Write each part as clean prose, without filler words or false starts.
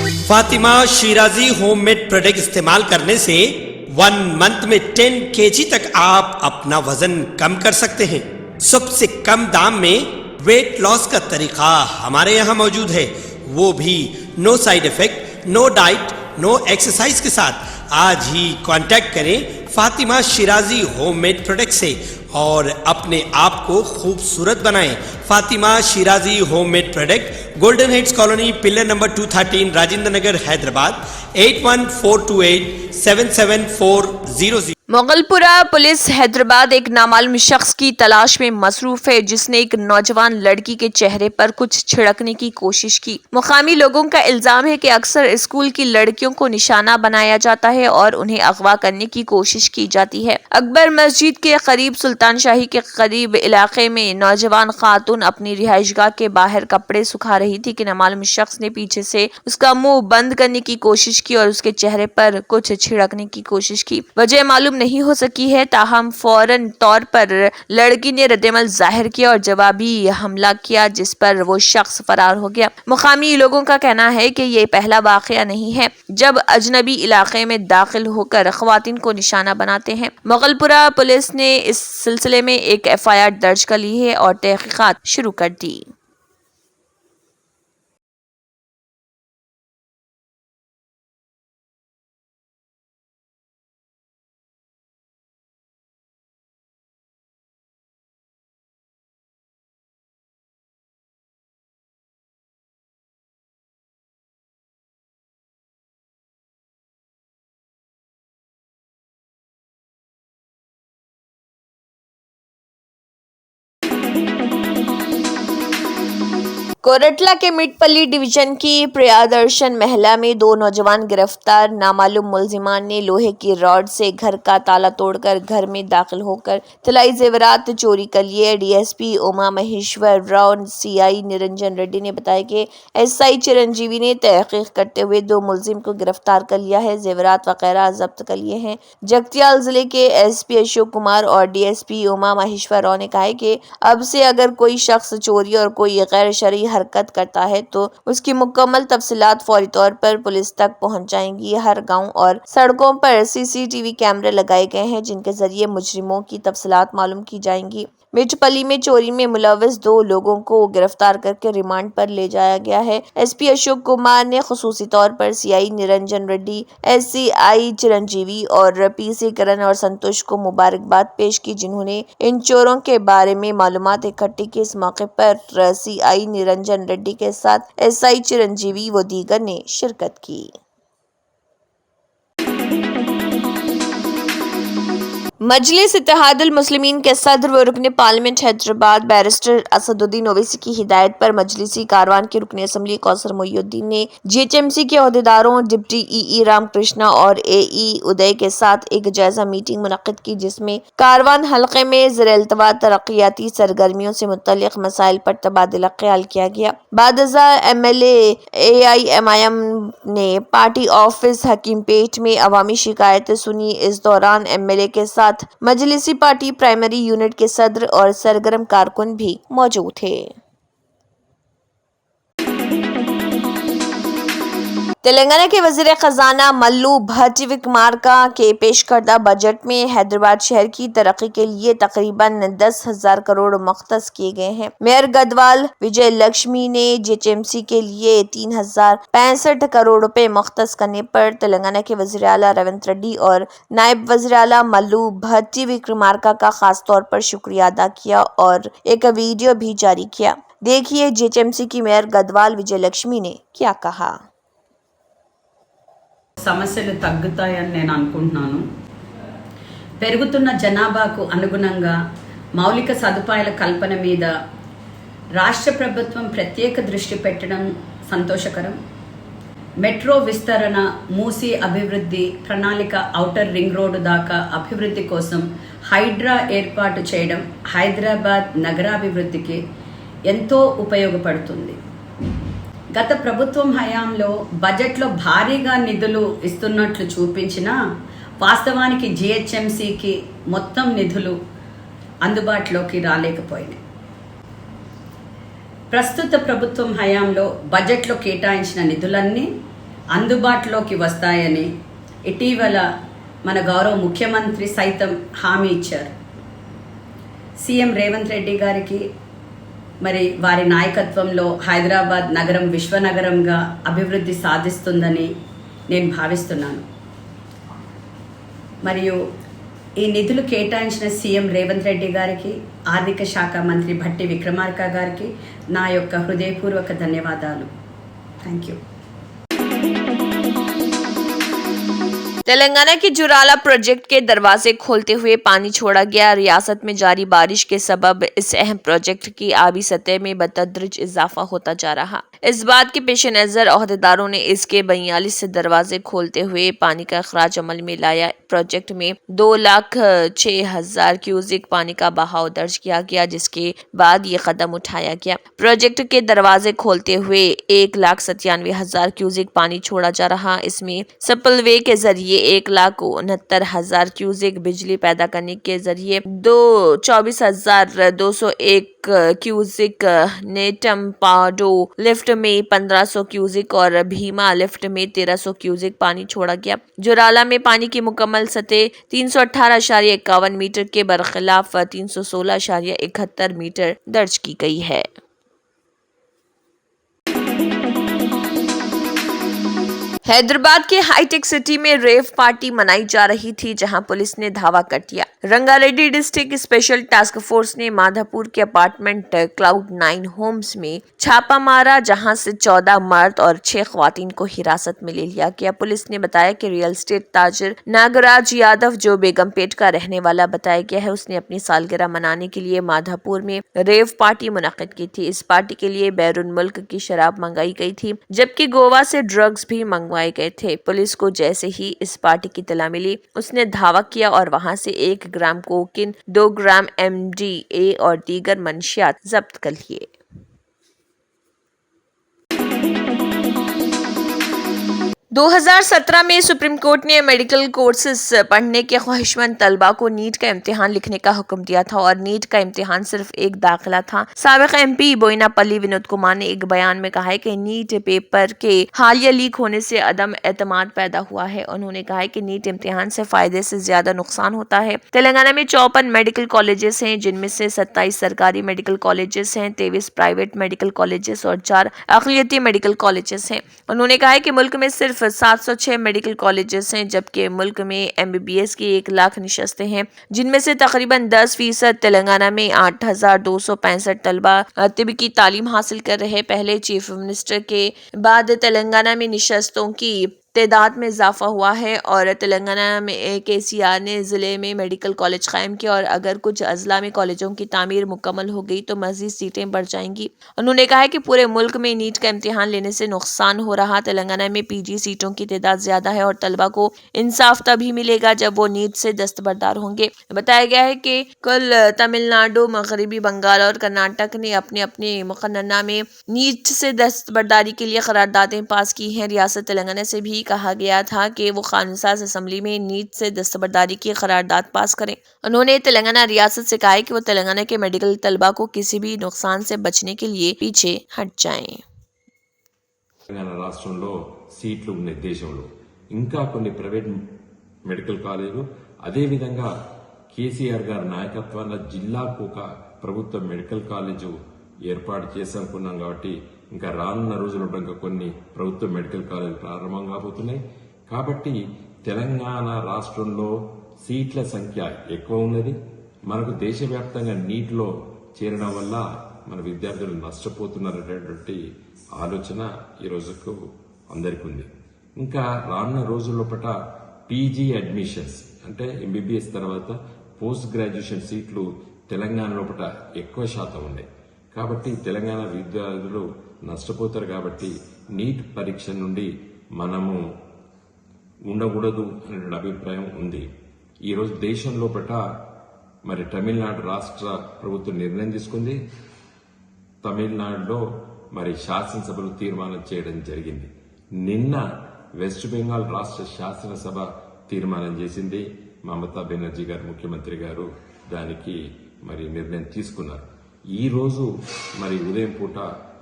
Fatima Shirazi homemade product इस्तेमाल करने से 1 मंथ में 10 kg तक आप अपना वजन कम कर सकते हैं। सबसे कम दाम में वेट लॉस का तरीका हमारे यहाँ मौजूद है, वो भी no side effect, no diet, no exercise के साथ। आज ही कांटेक्ट करें फातिमा शिराजी होममेड प्रोडक्ट से और अपने आप को खूबसूरत बनाएं। Fatima Shirazi homemade product, golden heads colony, pillar number 213, Rajendra Nagar, Hyderabad 8142877400। Moghalpura police Hyderabad एक नामालूम शख्स की तलाश में मसरूफ है जिसने एक नौजवान लड़की के चेहरे पर कुछ छिड़कने की कोशिश की। मुकामी लोगों का इल्जाम है कि अक्सर स्कूल की लड़कियों को निशाना बनाया जाता है और उन्हें अगवा करने की कोशिश की जाती है। अकबर मस्जिद के करीब सुल्तान शाही के करीब इलाके में नौजवान खातून अपनी रिहाइशगाह के बाहर कपड़े सुखा रही थी कि नामालूम शख्स ने पीछे से उसका मुंह बंद करने की कोशिश की और उसके चेहरे पर कुछ छिड़कने की कोशिश की। वजह मालूम नहीं हो सकी है, ताहम फौरन तौर पर लड़की ने रद्देमल जाहिर किया और जवाबी हमला किया जिस पर वो शख्स फरार हो गया। मुकामी लोगों का कहना है कि ये पहला वाकया नहीं है जब अजनबी इलाके में दाखिल होकर खवातीन को निशाना बनाते हैं। मोगलपुरा पुलिस ने इस सिलसिले में एक FIR दर्ज कर ली है और तहकीकात शुरू कर दी। कोरटला के मिटपल्ली डिवीजन की प्रियादर्शन महला में 2 नौजवान गिरफ्तार। नामालूम मुलजिमान ने लोहे की रॉड से घर का ताला तोड़कर घर में दाखिल होकर तलाई जेवरात चोरी कर लिए। DSP उमा महेश्वर राव CI निरंजन रेड्डी ने बताया कि SI चिरंजीवी ने तहकीक करते हुए 2 मुलजिम को गिरफ्तार कर लिया है, जेवरात वगैरह जब्त कर लिए हैं। जगतियाल जिले के SP अशोक कुमार और DSP उमा महेश्वर राव ने कहा है कि अब से अगर कोई शख्स चोरी और कोई गैर शरई हरकत करता है तो उसकी मुकम्मल तफसीलात फौरी तौर पर पुलिस तक पहुंच जाएंगी। हर गांव और सड़कों पर CCTV कैमरे लगाए गए हैं जिनके जरिए मुजरिमों की तफसीलात मालूम की जाएंगी। मिर्चपल्ली में चोरी में मुलव्वस 2 लोगों को गिरफ्तार करके रिमांड पर ले जाया गया है। SP अशोक कुमार ने खुसूसी तौर पर CI निरंजन रेड्डी, SCI चिरंजीवी और PC करण और संतोष को मुबारकबाद पेश की जिन्होंने इन चोरों के बारे में मालूमात इकट्ठी की। इस मौके पर CI निरंजन रेड्डी के साथ SI चिरंजीवी व दीगर ने शिरकत की। मजलिस इत्तेहादुल मुस्लिमीन के सदर व रुकन पार्लियामेंट हैदराबाद बैरिस्टर असदुद्दीन ओवैसी की हिदायत पर मजलिसी कारवान के रुकन असम्बली कौसर मोइनुद्दीन ने GHMC के अहदेदारों, डिप्टी EE रामकृष्णा और AE उदय के साथ एक जायजा मीटिंग मुनक्किद की जिसमें कारवान हल्के में ज़ेर-ए-इल्तवा तरक्याती सरगर्मियों से मुतल्लिक मसाइल पर तबादला ख्याल किया गया। बादजा MLA AIMIM ने पार्टी ऑफिस हकीमपेट में अवामी शिकायतें सुनी। इस दौरान MLA के साथ मजलिसी पार्टी प्राइमरी यूनिट के सदर और सरगर्म कारकुन भी मौजूद थे। तेलंगाना के वजीर खजाना मल्लू भट्ट विक्रमार्का के पेश करदा बजट में हैदराबाद शहर की तरक्की के लिए तकरीबन 10,000 करोड़ मुख्तस किए गए हैं। मेयर गदवाल विजय लक्ष्मी ने GHMC के लिए 3,065 करोड़ रुपए मुख्तस करने पर तेलंगाना के वजीर आला रेवंत रेड्डी और नायब वजीर आला मल्लू भट्ट विक्रमार्का का खास तौर पर शुक्रिया अदा किया और एक वीडियो भी जारी किया। देखिए GHMC की मेयर गदवाल विजय लक्ष्मी ने क्या कहा। సమస్యలు తగ్గుతాయని నేను అనుకుంటున్నాను। పెరుగుతున్న జనాభాకు అనుగుణంగా మౌలిక సదుపాయాల కల్పన మీద రాష్ట్ర ప్రభుత్వం ప్రత్యేక దృష్టి పెట్టడం సంతోషకరం। మెట్రో విస్తరణ, మూసీ అభివృద్ధి ప్రణాళిక, ఔటర్ రింగ్ రోడ్డు దాకా అభివృద్ధి కోసం హైడ్రా ఏర్పాటు చేయడం హైదరాబాద్ నగరాభివృద్ధికి ఎంతో ఉపయోగపడుతుంది। గత ప్రభుత్వం హయాంలో బడ్జెట్లో భారీగా నిధులు ఇస్తున్నట్లు చూపించినా వాస్తవానికి GHMCకి మొత్తం నిధులు అందుబాటులోకి రాలేకపోయినాయి। ప్రస్తుత ప్రభుత్వం హయాంలో బడ్జెట్లో కేటాయించిన నిధులన్నీ అందుబాటులోకి వస్తాయని ఇటీవల మన గౌరవ ముఖ్యమంత్రి సైతం హామీ ఇచ్చారు. సీఎం రేవంత్ రెడ్డి గారికి మరి వారి నాయకత్వంలో హైదరాబాద్ నగరం విశ్వనగరంగా అభివృద్ధి సాధిస్తుందని నేను భావిస్తున్నాను. మరియు ఈ నిధులు కేటాయించిన సీఎం రేవంత్ రెడ్డి గారికి, ఆర్థిక శాఖ మంత్రి భట్టి విక్రమార్క గారికి నా యొక్క హృదయపూర్వక ధన్యవాదాలు. Thank you. तेलंगाना के जुराला प्रोजेक्ट के दरवाजे खोलते हुए पानी छोड़ा गया. रियासत में जारी बारिश के सबब इस अहम प्रोजेक्ट की आबी सतह में बतदरीज इजाफा होता जा रहा. इस बात के पेश नज़र ओहदेदारों ने इसके 42 दरवाजे खोलते हुए पानी का अखराज अमल में लाया. प्रोजेक्ट में 2,06,000 क्यूसिक पानी का बहाव दर्ज किया गया, जिसके बाद ये कदम उठाया गया. प्रोजेक्ट के दरवाजे खोलते हुए 1,97,000 क्यूसिक पानी छोड़ा जा रहा. इसमें स्पिलवे के जरिए 1,69,000 क्यूसिक बिजली पैदा करने के जरिए 24,201 क्यूसिक नेटम्पाडो लिफ्ट में 1,500 क्यूसिक और भीमा लिफ्ट में 1,300 क्यूसिक पानी छोड़ा गया. जोराला में पानी की मुकम्मल सतह 318.51 मीटर के बरखिलाफ 316.71 मीटर दर्ज की गई है. हैदराबाद के हाईटेक सिटी में रेव पार्टी मनाई जा रही थी, जहां पुलिस ने धावा कर दिया. Rangareddy district special task force ने माधापुर के अपार्टमेंट क्लाउड 9 होम्स में छापा मारा, जहां से 14 मर्द और 6 ख्वातीन को हिरासत में ले लिया गया. पुलिस ने बताया कि रियल एस्टेट ताजर नागराज यादव, जो बेगमपेट का रहने वाला बताया गया है, उसने अपनी सालगिरह मनाने के लिए माधापुर में रेव पार्टी मुनक्किद की थी. इस पार्टी के लिए बैरून मुल्क की शराब मंगाई गई थी, जबकि गोवा से ड्रग्स भी मंगवाए गए थे. पुलिस को जैसे ही इस पार्टी की इत्तला मिली, उसने धावा किया और वहां से 1 ग्राम कोकीन, 2 ग्राम MDA और दीगर मंशियात जब्त कर लिए. दो 2017 में सुप्रीम कोर्ट ने मेडिकल कोर्सेज पढ़ने के ख्वाहिशमंद तलबा को नीट का इम्तिहान लिखने का हुक्म दिया था और नीट का इम्तिहान सिर्फ एक दाखिला था. साबिक MP बोयनापल्ली विनोद कुमार ने एक बयान में कहा है कि नीट पेपर के हालिया लीक होने से अदम एतमाद पैदा हुआ है. उन्होंने कहा है कि नीट इम्तिहान से फायदे से ज्यादा नुकसान होता है. तेलंगाना में 54 मेडिकल कॉलेजेस हैं, जिनमें से 27 सरकारी मेडिकल कॉलेजेस हैं, 23 प्राइवेट मेडिकल कॉलेजेस और 4 अक़लियती मेडिकल कॉलेजेस हैं. उन्होंने कहा है कि मुल्क में सिर्फ 706 मेडिकल कॉलेजेस हैं, जबकि मुल्क में MBBS की 1 लाख निशस्तें हैं, जिनमें से तकरीबन 10% तेलंगाना में 8,265 तलबा तिब की तालीम हासिल कर रहे. पहले चीफ मिनिस्टर के बाद तेलंगाना में निशस्तों की तादाद में इजाफा हुआ है और तेलंगाना में KCR ने ज़िले में मेडिकल कॉलेज कायम किया और अगर कुछ अजला में कॉलेजों की तामीर मुकम्मल हो गई तो मज़ीद सीटें बढ़ जाएंगी. उन्होंने कहा है कि पूरे मुल्क में नीट का इम्तिहान लेने से नुकसान हो रहा. तेलंगाना में PG सीटों की तादाद ज़्यादा है और तलबा को इंसाफ तभी मिलेगा जब वो नीट से दस्तबरदार होंगे. बताया गया है कि कल तमिलनाडु, मगरबी बंगाल और कर्नाटक ने अपने अपने मुकन्नना में नीट से दस्तबरदारी के लिए करारदादें पास की हैं. रियासत तेलंगाना से भी कहा गया था कि वो कानून साज असम्बली में नीट से दस्तबरदारी की करारदाद पास करें. उन्होंने तेलंगाना रियासत से कहा है कि वो तेलंगाना के मेडिकल तलबा को किसी भी नुकसान से बचने के लिए पीछे हट जाएं. తెలంగాణ రాష్ట్రంలో సీట్లు ఉన్న దేశంలో ఇంకా కొన్ని ప్రైవేట్ మెడికల్ కాలేజీలు, అదేవిధంగా కేసీఆర్ గారి నాయకత్వాన జిల్లాకు ఒక ప్రభుత్వ మెడికల్ కాలేజు ఏర్పాటు చేసానుకున్నాం. కాబట్టి ఇంకా రానున్న రోజుల్లో ఇంకా కొన్ని ప్రభుత్వ మెడికల్ కాలేజీలు ప్రారంభం కాబోతున్నాయి. కాబట్టి తెలంగాణ రాష్ట్రంలో సీట్ల సంఖ్య ఎక్కువ ఉన్నది. మనకు దేశవ్యాప్తంగా నీటిలో చేరడం వల్ల మన విద్యార్థులు నష్టపోతున్నారనేటువంటి ఆలోచన ఈ రోజుకు అందరికీ ఉంది. ఇంకా రానున్న రోజుల్లో పట PG అడ్మిషన్స్ అంటే MBBS తర్వాత పోస్ట్ గ్రాడ్యుయేషన్ సీట్లు తెలంగాణలో పట ఎక్కువ శాతం ఉన్నాయి. కాబట్టి తెలంగాణ విద్యార్థులు నష్టపోతారు. కాబట్టి నీట్ పరీక్ష నుండి మనము ఉండకూడదు అనే అభిప్రాయం ఉంది. ఈరోజు దేశంలో పట మరి తమిళనాడు రాష్ట్ర ప్రభుత్వం నిర్ణయం తీసుకుంది. తమిళనాడులో మరి శాసనసభలో తీర్మానం చేయడం జరిగింది. నిన్న వెస్ట్ బెంగాల్ రాష్ట్ర శాసనసభ తీర్మానం చేసింది. మమతా బెనర్జీ గారు ముఖ్యమంత్రి గారు దానికి మరి నిర్ణయం తీసుకున్నారు. ఈ రోజు మరి ఉదయం పూట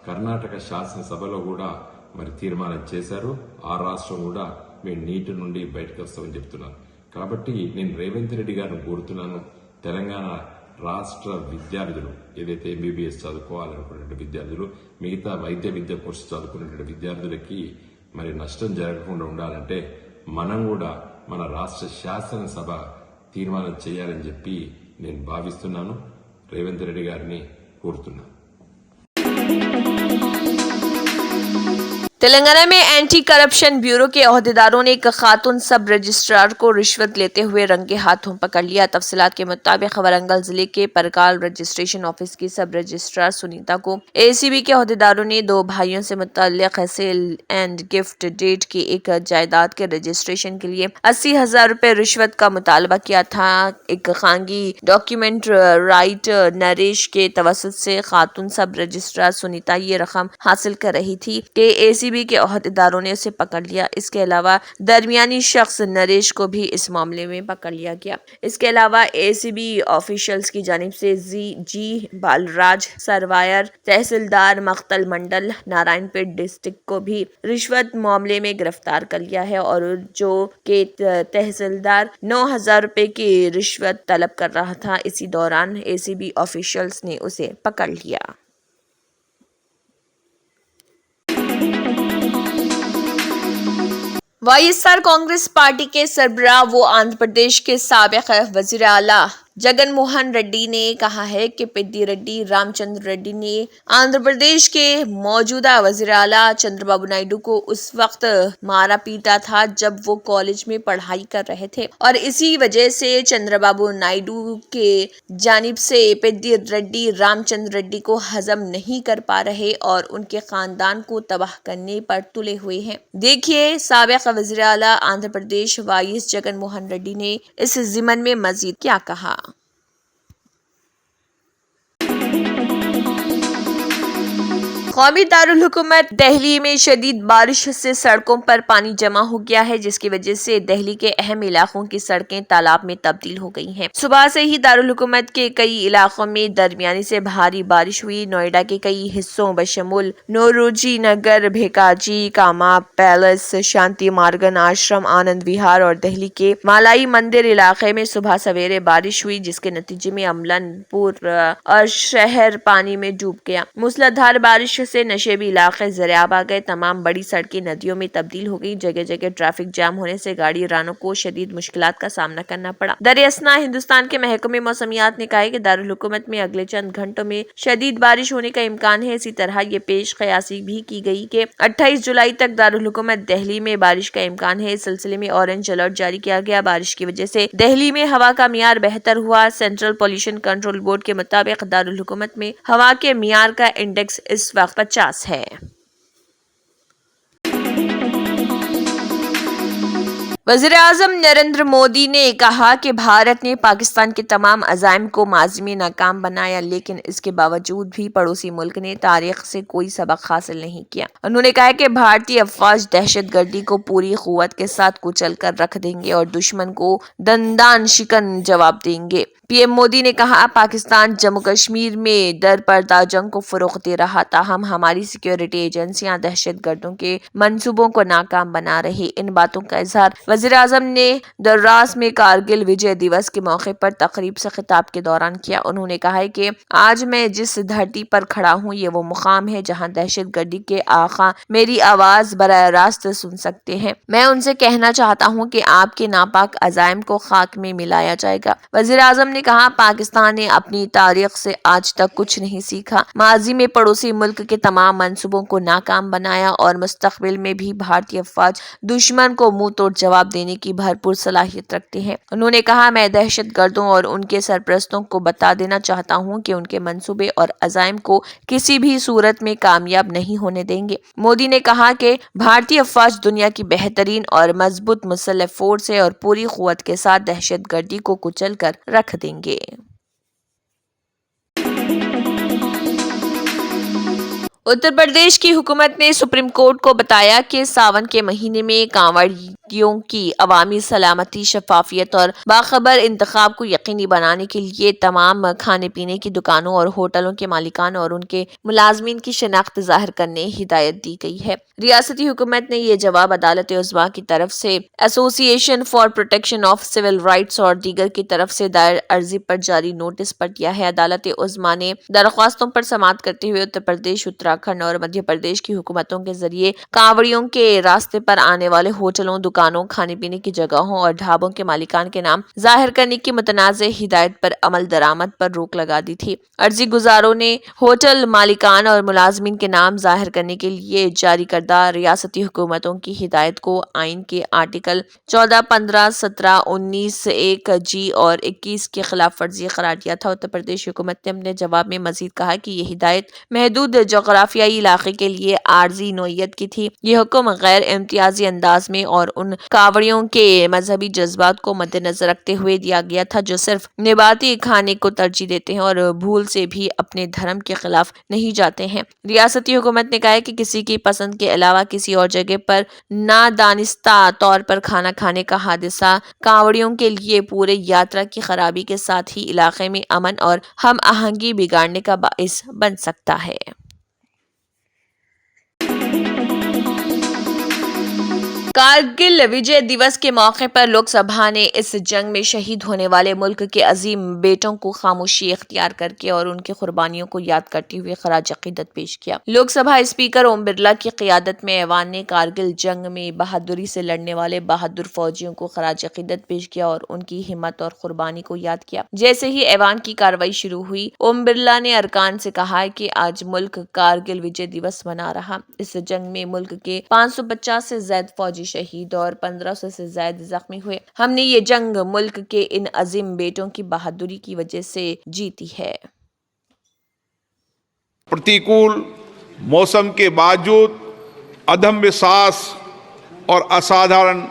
కర్ణాటక శాసనసభలో కూడా మరి తీర్మానం చేశారు. ఆ రాష్ట్రం కూడా మేము నీటి నుండి బయటకు వస్తామని చెప్తున్నారు. కాబట్టి నేను రేవంత్ రెడ్డి గారిని కోరుతున్నాను, తెలంగాణ రాష్ట్ర విద్యార్థులు ఏదైతే ఎంబీబీఎస్ చదువుకోవాలనుకునే విద్యార్థులు, మిగతా వైద్య విద్య కోర్సు చదువుకునే విద్యార్థులకి మరి నష్టం జరగకుండా ఉండాలంటే మనం కూడా మన రాష్ట్ర శాసనసభ తీర్మానం చేయాలని చెప్పి నేను భావిస్తున్నాను. రేవంత్ రెడ్డి గారిని కోరుతున్నాను. तेलंगाना में एंटी करप्शन ब्यूरो के ओहदेदारों ने एक खातून सब रजिस्ट्रार को रिश्वत लेते हुए रंगे हाथों पकड़ लिया। तफसीलात के मुताबिक वरंगल जिले के परकाल रजिस्ट्रेशन ऑफिस की सब रजिस्ट्रार सुनीता को एसीबी के ओहदेदारों ने 2 भाइयों से मुतल्लिक सेल एंड गिफ्ट डेट की एक जायदाद के रजिस्ट्रेशन के लिए 80,000 रुपए रिश्वत का मुतालबा किया था। एक खांगी डॉक्यूमेंट राइटर नरेश के तवसत से खातून सब रजिस्ट्रार सुनीता ये रकम हासिल कर रही थी कि एसीबी के ओहदेदारों ने उसे पकड़ लिया। इसके अलावा दरमियानी शख्स नरेश को भी इस मामले में पकड़ लिया गया। इसके अलावा एसीबी ऑफिशियल्स की जानिब से जी बालराज सरवायर तहसीलदार मख्तल मंडल नारायणपेट डिस्ट्रिक्ट को भी रिश्वत मामले में गिरफ्तार कर लिया है और जो के तहसीलदार 9,000 रुपए की रिश्वत तलब कर रहा था। इसी दौरान एसीबी ऑफिशियल्स ने उसे पकड़ लिया। वाईएसआर कांग्रेस पार्टी के सरबराह वो आंध्र प्रदेश के साबिक वजीर आला जगन मोहन रेड्डी ने कहा है कि पेद्दी रेड्डी रामचंद्र रेड्डी ने आंध्र प्रदेश के मौजूदा वजीर आला चंद्रबाबू नायडू को उस वक्त मारा पीटा था जब वो कॉलेज में पढ़ाई कर रहे थे और इसी वजह से चंद्रबाबू नायडू के जानिब से पेद्दी रेड्डी रामचंद्र रेड्डी को हजम नहीं कर पा रहे और उनके खानदान को तबाह करने पर तुले हुए हैं। देखिए साबिक वजीर आला आंध्र प्रदेश वाईएस जगन मोहन रेड्डी ने इस जिमन में मजीद क्या कहा। कौमी दारुल हुकूमत दिल्ली में शदीद बारिश से सड़कों पर पानी जमा हो गया है, जिसकी वजह से दिल्ली के अहम इलाकों की सड़कें तालाब में तब्दील हो गई हैं। सुबह से ही दारुल हुकूमत के कई इलाकों में दरमियानी से भारी बारिश हुई। नोएडा के कई हिस्सों बशमुल नौरोजी नगर, भेकाजी, कामा पैलेस, शांति मार्गन आश्रम, आनंद विहार और दिल्ली के मालाई मंदिर इलाके में सुबह सवेरे बारिश हुई, जिसके नतीजे में अमलनपुर और शहर पानी में डूब गया। मूसलाधार बारिश से नशेबी इलाके ज़रियाब आ गए। तमाम बड़ी सड़कें नदियों में तब्दील हो गई। जगह जगह ट्रैफिक जाम होने से गाड़ी रानों को शदीद मुश्किलात का सामना करना पड़ा। दरअसल हिंदुस्तान के महकमे मौसमियात ने कहा है कि दारुल हुकूमत में अगले चंद घंटों में शदीद बारिश होने का इम्कान है। इसी तरह ये पेश क़यासी भी की गई कि 28 जुलाई तक दारुल हुकूमत दिल्ली में बारिश का इम्कान है। इस सिलसिले में ऑरेंज अलर्ट जारी किया गया। बारिश की वजह से दिल्ली में हवा का मियार बेहतर हुआ। सेंट्रल पॉल्यूशन कंट्रोल बोर्ड के मुताबिक दारुल हुकूमत में हवा के मियार का इंडेक्स इस वक्त 50 है। वज़ीर आज़म नरेंद्र मोदी ने कहा कि भारत ने पाकिस्तान के तमाम अज़ाइम को माज़ी में नाकाम बनाया, लेकिन इसके बावजूद भी पड़ोसी मुल्क ने तारीख से कोई सबक हासिल नहीं किया। उन्होंने कहा कि भारतीय अफवाज दहशतगर्दी को पूरी क़ुव्वत के साथ कुचल कर रख देंगे और दुश्मन को दंदान शिकन जवाब देंगे। पीएम मोदी ने कहा, पाकिस्तान जम्मू कश्मीर में दर पर्दा जंग को फ़रोग़ दे रहा, ताहम हमारी सिक्योरिटी एजेंसियां दहशतगर्दों के मंसूबों को नाकाम बना रही। इन बातों का इजहार वज़ीर आज़म ने दर्रास में कारगिल विजय दिवस के मौके पर तकरीब से खिताब के दौरान किया। उन्होंने कहा है कि आज मैं जिस धरती पर खड़ा हूँ ये वो मुकाम है जहाँ दहशतगर्दी के आका मेरी आवाज़ बराह रास्त सुन सकते हैं। मैं उनसे कहना चाहता हूँ कि आपके नापाक अज़ाइम को खाक में मिलाया जाएगा। वज़ीर आज़म ने कहा, पाकिस्तान ने अपनी तारीख से आज तक कुछ नहीं सीखा। माजी में पड़ोसी मुल्क के तमाम मंसूबों को नाकाम बनाया और मुस्तकबिल में भी भारतीय अफवाज दुश्मन को मुंह तोड़ जवाब देने की भरपूर सलाहियत रखते हैं। उन्होंने कहा, मैं दहशतगर्दों और उनके सरपरस्तों को बता देना चाहता हूँ कि उनके मंसूबे और अज़ाइम को किसी भी सूरत में कामयाब नहीं होने देंगे। मोदी ने कहा कि भारतीय अफवाज दुनिया की बेहतरीन और मजबूत मुसल्लह फोर्स है और पूरी क़ुव्वत के साथ दहशतगर्दी को कुचल कर रख देंगे। उत्तर प्रदेश की हुकूमत ने सुप्रीम कोर्ट को बताया कि सावन के महीने में कांवड़ियों की अवामी सलामती, शफाफियत और बाखबर इंतखाब को यकीनी बनाने के लिए तमाम खाने पीने की दुकानों और होटलों के मालिकान और उनके मुलाजमीन की शनाख्त जाहिर करने हिदायत दी गई है। रियासती हुकूमत ने ये जवाब अदालत उज़्मा की तरफ से, association for protection of civil rights और दीगर की तरफ से दायर अर्जी पर जारी नोटिस पर दिया है। अदालत उज़्मा ने दरख्वास्तों पर समाअत करते हुए उत्तर प्रदेश, उत्तराखंड और मध्य प्रदेश की हुकूमतों के जरिए कांवड़ियों के रास्ते पर आने वाले होटलों, दुकानों, खाने पीने की जगहों और ढाबों के मालिकान के नाम जाहिर करने की मुतनाज़ हिदायत पर अमल दरामद पर रोक लगा दी थी। अर्जी गुजारों ने होटल मालिकान और मुलाजमीन के नाम जाहिर करने के लिए जारी करदा रियासती हुकूमतों की हिदायत को आइन के आर्टिकल 14, 15, 17, 19, 1 जी और 21 के खिलाफ वर्जी करार दिया था। उत्तर प्रदेश हुकूमत ने अपने जवाब में मजीद कहा कि ये हिदायत महदूद जोग्राफियाई इलाके के लिए आर्जी नोयत की थी। ये हुक्म गैर इम्तियाजी अंदाज में और उन कांवड़ियों के मजहबी जज्बात को मद्देनजर रखते हुए दिया गया था जो सिर्फ निबाती खाने को तरजीह देते हैं और भूल से भी अपने धर्म के खिलाफ नहीं जाते हैं। रियासती हुकूमत ने कहा है कि किसी की पसंद के अलावा किसी और जगह पर नादानिस्ता तौर पर खाना खाने का हादसा कांवड़ियों के लिए पूरे यात्रा की खराबी के साथ ही इलाके में अमन और हम आहंगी बिगाड़ने का बाइस बन सकता है। कारगिल विजय दिवस के मौके पर लोकसभा ने इस जंग में शहीद होने वाले मुल्क के अजीम बेटों को खामोशी इख्तियार करके और उनकी कुर्बानियों को याद करते हुए खराज अकीदत पेश किया। लोकसभा स्पीकर ओम बिरला की क़ियादत में ऐवान ने कारगिल जंग में बहादुरी से लड़ने वाले बहादुर फौजियों को खराज अकीदत पेश किया और उनकी हिम्मत और कुर्बानी को याद किया। जैसे ही ऐवान की कार्रवाई शुरू हुई, ओम बिरला ने अरकान से कहा कि आज मुल्क कारगिल विजय दिवस मना रहा। इस जंग में मुल्क के 550 से ज्यादा फौजी शहीद और 1500 से ज्यादा जख्मी हुए। हमने ये जंग मुल्क के इन अजीम बेटों की बहादुरी की वजह से जीती है। प्रतिकूल मौसम के बावजूद अदम्य साहस और असाधारण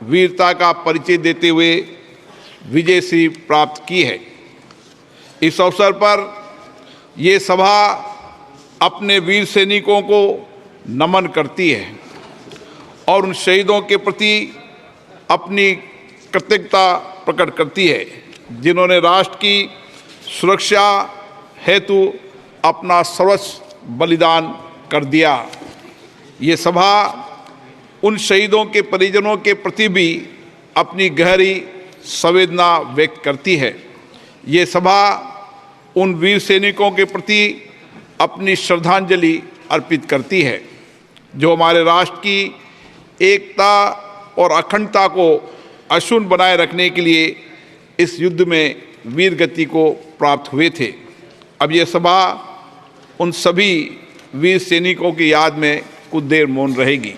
वीरता का परिचय देते हुए विजय श्री प्राप्त की है। इस अवसर पर ये सभा अपने वीर सैनिकों को नमन करती है और उन शहीदों के प्रति अपनी कृतज्ञता प्रकट करती है जिन्होंने राष्ट्र की सुरक्षा हेतु अपना सर्वस्व बलिदान कर दिया। ये सभा उन शहीदों के परिजनों के प्रति भी अपनी गहरी संवेदना व्यक्त करती है। ये सभा उन वीर सैनिकों के प्रति अपनी श्रद्धांजलि अर्पित करती है जो हमारे राष्ट्र की एकता और अखंडता को अक्षुण्ण बनाए रखने के लिए इस युद्ध में वीर गति को प्राप्त हुए थे। अब ये सभा उन सभी वीर सैनिकों की याद में कुछ देर मौन रहेगी।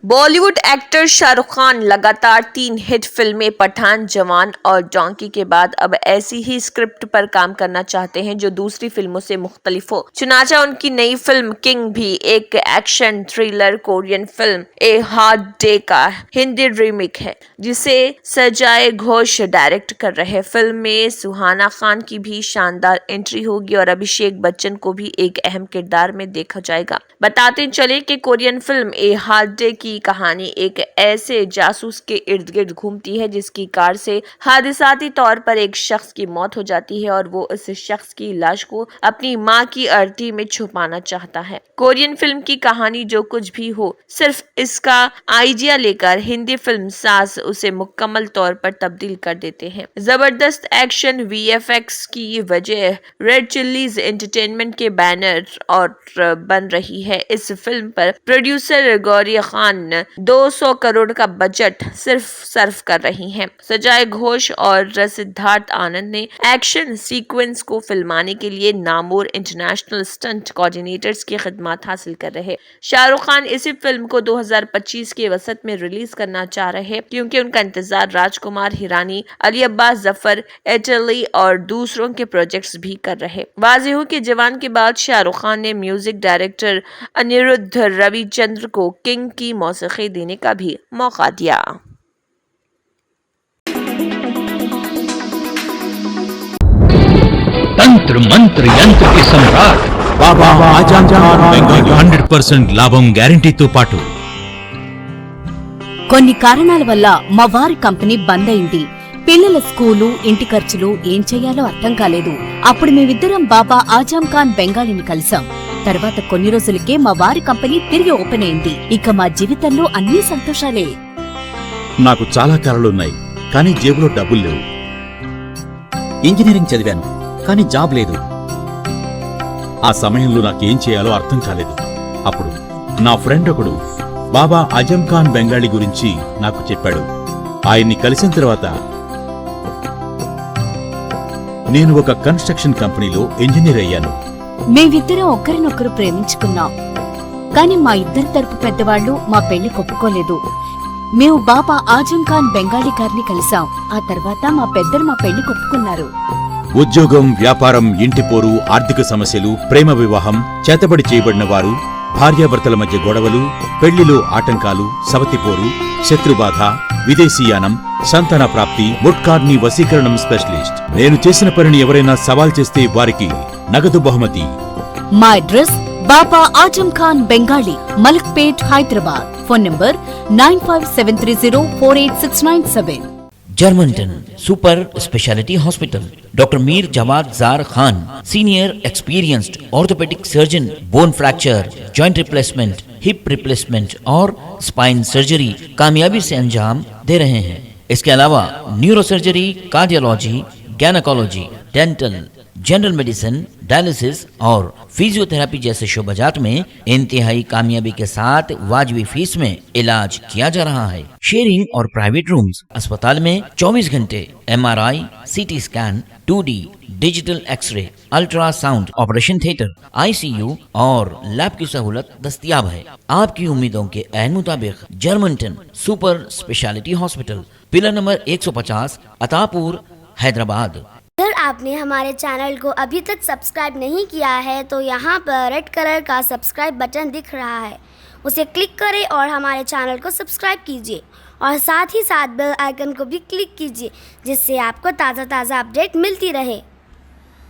बॉलीवुड एक्टर शाहरुख खान लगातार 3 हिट फिल्में पठान, जवान और डोंकी के बाद अब ऐसी ही स्क्रिप्ट पर काम करना चाहते हैं जो दूसरी फिल्मों से मुख्तलिफ हो। चुनाचा उनकी नई फिल्म किंग भी एक action thriller Korean film a hard day का हिंदी रीमेक है जिसे सजाए घोष डायरेक्ट कर रहे। फिल्म में सुहाना खान की भी शानदार एंट्री होगी और अभिषेक बच्चन को भी एक अहम किरदार में देखा जाएगा। बताते चले कि Korean film a hard day की कहानी एक ऐसे जासूस के इर्द गिर्द घूमती है जिसकी कार से हादसाती तौर पर एक शख्स की मौत हो जाती है और वो इस शख्स की लाश को अपनी मां की अर्थी में छुपाना चाहता है। कोरियन फिल्म की कहानी जो कुछ भी हो, सिर्फ इसका आइडिया लेकर हिंदी फिल्म साज उसे मुकम्मल तौर पर तब्दील कर देते हैं। जबरदस्त एक्शन वीएफएक्स की वजह रेड चिल्लीज एंटरटेनमेंट के बैनर और बन रही है। इस फिल्म पर प्रोड्यूसर गौरी खान फिल्म 200 करोड़ का बजट सिर्फ सर्व कर रही है। सजय घोष और सिद्धार्थ आनंद ने एक्शन सीक्वेंस को फिल्माने के लिए नामोर इंटरनेशनल स्टंट कोऑर्डिनेटर्स की खिदमत हासिल कर रहे। शाहरुख खान इसी फिल्म को 2025 के वसत में रिलीज करना चाह रहे हैं क्योंकि उनका इंतजार राजकुमार हिरानी, अली अब्बास जफर, इटली और दूसरों के प्रोजेक्ट्स भी कर रहे। वाज़ेह हो कि जवान के बाद शाहरुख खान ने म्यूजिक डायरेक्टर अनिरुद्ध रविचंद्र को किंग की मौसीकी देने का भी मौका दिया। तंत्र मंत्र यंत्र के सम्राट बाबा आजम खान బెంగాలీ 100% లాభం గ్యారెంటీతో పాటు కొన్ని కారణాల వల్ల మా వారి కంపెనీ బంద్ అయింది. పిల్లల స్కూలు, ఇంటి ఖర్చులు ఏం చెయ్యాలో అర్థం కాలేదు. అప్పుడు మేమిద్దరం బాబా ఆజం ఖాన్ బెంగాలీని కలిసాం. తర్వాత కొన్ని రోజులకే మా వారి కంపెనీ తిరిగి ఓపెన్ అయింది. ఇక మా జీవితంలో అన్ని సంతోషాలే. నాకు చాలా కలలున్నాయి, కానీ జేబులో డబ్బులు లేవు. ఇంజనీరింగ్ చదివాను, కానీ జాబ్ లేదు. ఆ సమయంలో నాకేం చేయాలో అర్థం కాలేదు. అప్పుడు నా ఫ్రెండ్ ఒకడు బాబా ఆజం ఖాన్ బెంగాలీ గురించి నాకు చెప్పాడు. ఆయన్ని కలిసిన తర్వాత నేను ఒక కన్స్ట్రక్షన్ కంపెనీలో ఇంజనీర్ అయ్యాను. మేమిద్దరం ఒకరినొకరు ప్రేమించుకున్నాం. కాని మా ఇద్దరి తరపు పెద్దవాళ్లు మా పెళ్లి ఒప్పుకోలేదు. మేము బాబా ఆజం ఖాన్ బెంగాలీ గారిని కలిసాం. ఆ తర్వాత మా పెద్దలు మా పెళ్లి ఒప్పుకున్నారు. ఉద్యోగం, వ్యాపారం, ఇంటి పోరు, ఆర్థిక సమస్యలు, ప్రేమ వివాహం, చేతబడి చేయబడిన వారు, భార్యాభర్తల మధ్య గొడవలు, పెళ్లిలో ఆటంకాలు, సవతిపోరు, శత్రుబాధ, విదేశీయానం, సంతాన ప్రాప్తి, ముట్కార్ని వశీకరణం స్పెషలిస్ట్. నేను చేసిన పనిని ఎవరైనా సవాల్ చేస్తే వారికి నగదు బహుమతి. మా address Baba Azam Khan Bengali, Malakpet, Hyderabad. Phone number 9573048697. जर्मनटन super speciality hospital, doctor Mir Jawad Jar Khan, senior experienced orthopaedic surgeon, bone fracture, joint replacement, hip replacement और स्पाइन सर्जरी कामयाबी से अंजाम दे रहे हैं। इसके अलावा neuro surgery, cardiology, gynaecology, dental, general medicine, dialysis और फिजियोथेरेपी जैसे शोबाजात में इंतहाई कामयाबी के साथ वाजबी फीस में इलाज किया जा रहा है। शेयरिंग और प्राइवेट रूम्स, अस्पताल में 24 घंटे MRI, CT scan, 2D digital x-ray, ultrasound, operation theatre, ICU और लैब की सहूलत दस्तयाब है। आपकी उम्मीदों के ऐन मुताबिक Germanten super speciality hospital, pillar number 150, Attapur, Hyderabad. अगर आपने हमारे चैनल को अभी तक सब्सक्राइब नहीं किया है तो यहाँ पर रेड कलर का सब्सक्राइब बटन दिख रहा है, उसे क्लिक करें और हमारे चैनल को सब्सक्राइब कीजिए और साथ ही साथ बेल आइकन को भी क्लिक कीजिए जिससे आपको ताज़ा अपडेट मिलती रहे।